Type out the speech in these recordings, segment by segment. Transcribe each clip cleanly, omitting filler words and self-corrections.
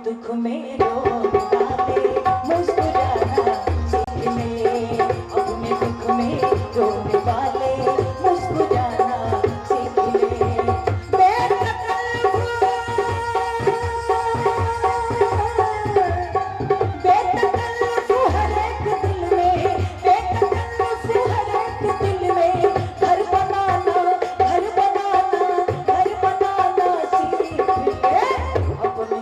दुख में रोने वाले मुस्कुराना सीख ले, अपने दुख में रोने वाले मुस्कुराना सीख ले। बेतकल्लुफ़ हर एक दिल में, बेतकल्लुफ़ हर एक दिल में घर बनाना, घर बनाना, घर बनाना सीख ले। अपने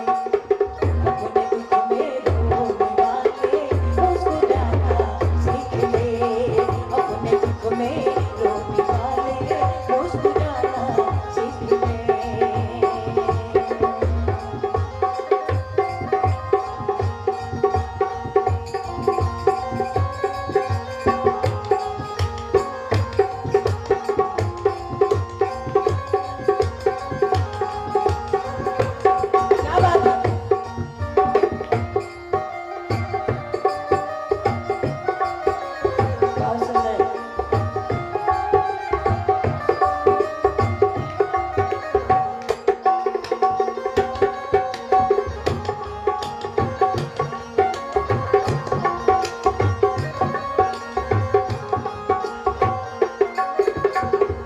अपने दुख में रोने वाले मुस्कुराना सीख ले, अपने दुख में रोने वाले मुस्कुराना सीख ले। क्या बात है? बहुत सुंदर।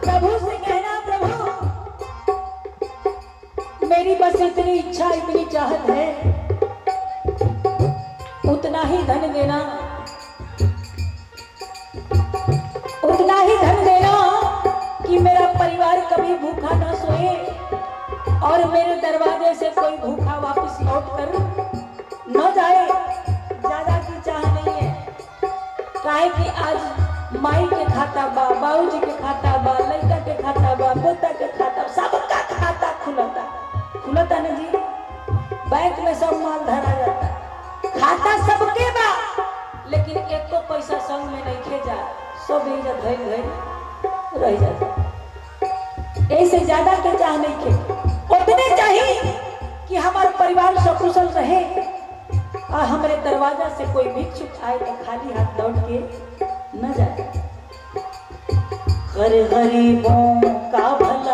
प्रभु से कहना, प्रभु मेरी बस इतनी इच्छा, इतनी चाहत है, उतना ही धन देना, उतना ही धन देना कि मेरा परिवार कभी भूखा न सोए और मेरे दरवाजे से कोई भूखा वापस लौट कर न जाए। ज्यादा की चाह नहीं है, काहे कि आज माई के खाता बा, बाबूजी के खाता बा, लड़का के खाता बा, पोता के खाता, सबका खाता खुलता खुलता ना जी। बैंक में सब माल धरा जाता, खाता सबके बा, लेकिन एक को पैसा संग में नहीं खे जा, सब इज्जत धइल धइल रह जाता। ऐसे ज्यादा के चाह नहीं खे, उतने चाहिए कि हमारा परिवार सकुशल रहे और हमारे दरवाजा से कोई भिक्षुक आए तो खाली हाथ लौट के न जाए। हर गरीबों का भला